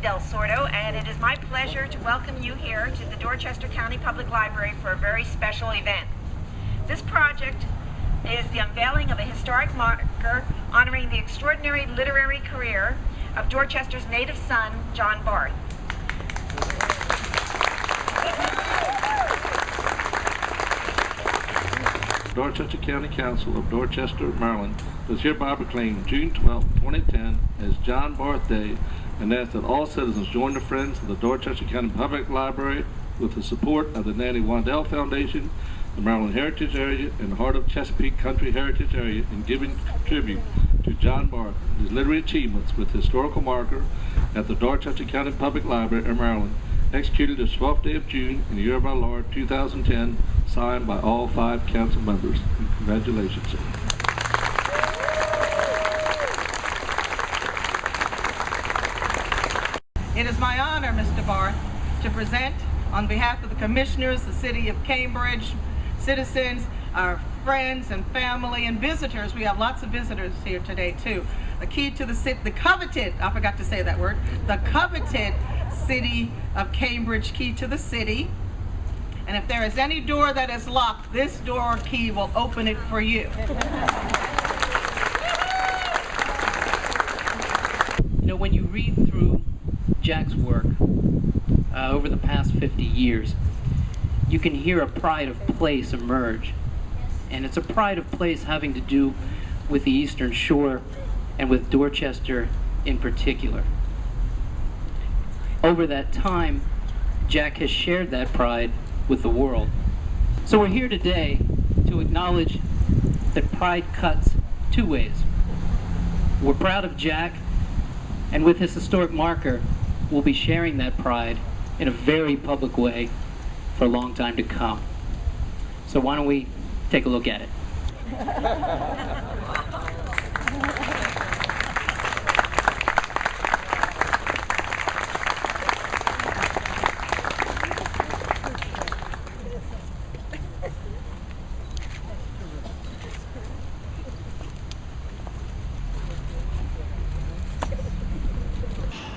Del Sordo, and it is my pleasure to welcome you here to the Dorchester County Public Library for a very special event. This project is the unveiling of a historic marker honoring the extraordinary literary career of Dorchester's native son, John Barth. Dorchester County Council of Dorchester, Maryland, does hereby proclaim June 12, 2010 as John Barth Day and ask that all citizens join the Friends of the Dorchester County Public Library with the support of the Nanny Wandell Foundation, the Maryland Heritage Area, and the Heart of Chesapeake Country Heritage Area in giving tribute to John Barth and his literary achievements with historical marker at the Dorchester County Public Library in Maryland, executed this 12th day of June in the year of our Lord 2010, signed by all 5 council members. And congratulations, sir. It is my honor, Mr. Barth, to present on behalf of the commissioners, the city of Cambridge, citizens, our friends and family and visitors. We have lots of visitors here today too. The key to the city, the coveted, I forgot to say that word, the coveted city of Cambridge, key to the city. And if there is any door that is locked, this door key will open it for you. You know, when you read through Jack's work over the past 50 years, you can hear a pride of place emerge. And it's a pride of place having to do with the Eastern Shore and with Dorchester in particular. Over that time, Jack has shared that pride with the world. So we're here today to acknowledge that pride cuts 2 ways. We're proud of Jack, and with his historic marker, we'll be sharing that pride in a very public way for a long time to come. So why don't we take a look at it?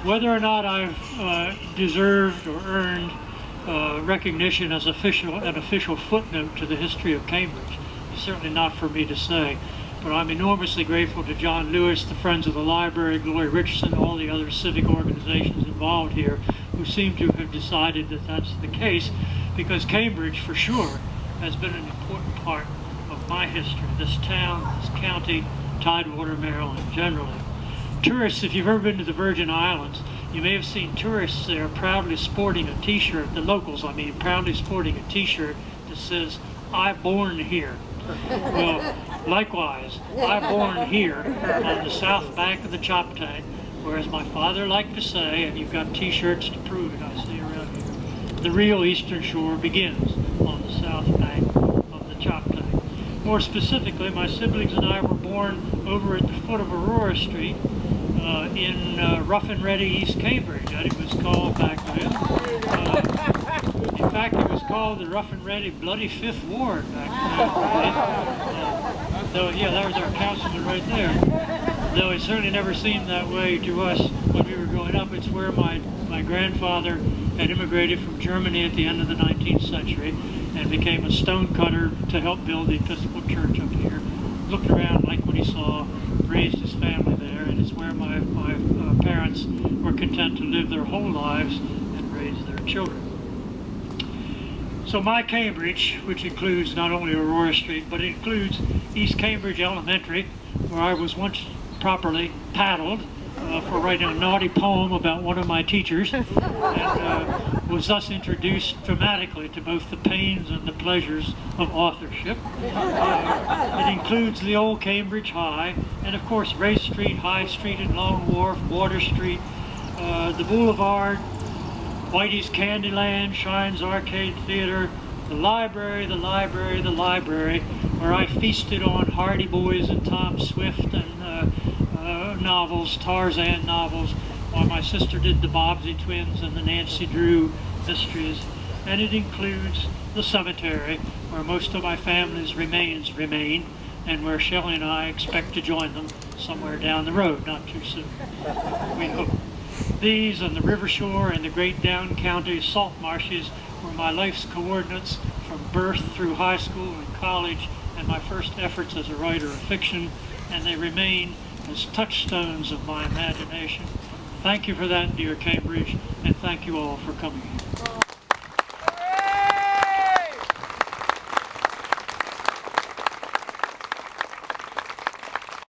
Whether or not I've deserved or earned recognition as an official footnote to the history of Cambridge is certainly not for me to say. But I'm enormously grateful to John Lewis, the Friends of the Library, Gloria Richardson, all the other civic organizations involved here who seem to have decided that that's the case, because Cambridge, for sure, has been an important part of my history, this town, this county, Tidewater, Maryland, generally. Tourists, if you've ever been to the Virgin Islands, you may have seen tourists there proudly sporting a t-shirt, the locals I mean, proudly sporting a t-shirt that says, "I born here." Well, likewise, I born here on the south bank of the Choptank, where, as my father liked to say, and you've got t-shirts to prove it, I see around here, the real Eastern Shore begins on the south bank of the Choptank. More specifically, my siblings and I were born over at the foot of Aurora Street in rough and ready East Cambridge, that it was called back then. In fact, it was called the rough and ready Bloody Fifth Ward back then. So yeah, that was our councilman right there. Though it certainly never seemed that way to us when we were growing up. It's where my grandfather had immigrated from Germany at the end of the 19th century and became a stone cutter to help build the Episcopal Church up here. Looked around, liked what he saw, raised his family there, and it's where my parents were content to live their whole lives and raise their children. So my Cambridge, which includes not only Aurora Street, but it includes East Cambridge Elementary, where I was once properly paddled for writing a naughty poem about one of my teachers, and was thus introduced dramatically to both the pains and the pleasures of authorship. It includes the old Cambridge High, and of course Race Street, High Street and Long Wharf, Water Street, the Boulevard, Whitey's Candyland, Shine's Arcade Theater, the library, where I feasted on Hardy Boys and Tom Swift and novels, Tarzan novels, while my sister did the Bobbsey Twins and the Nancy Drew mysteries. And it includes the cemetery, where most of my family's remains remain, and where Shelley and I expect to join them somewhere down the road, not too soon, we hope. These and the river shore and the great down county salt marshes were my life's coordinates from birth through high school and college and my first efforts as a writer of fiction, and they remain as touchstones of my imagination. Thank you for that, dear Cambridge, and thank you all for coming.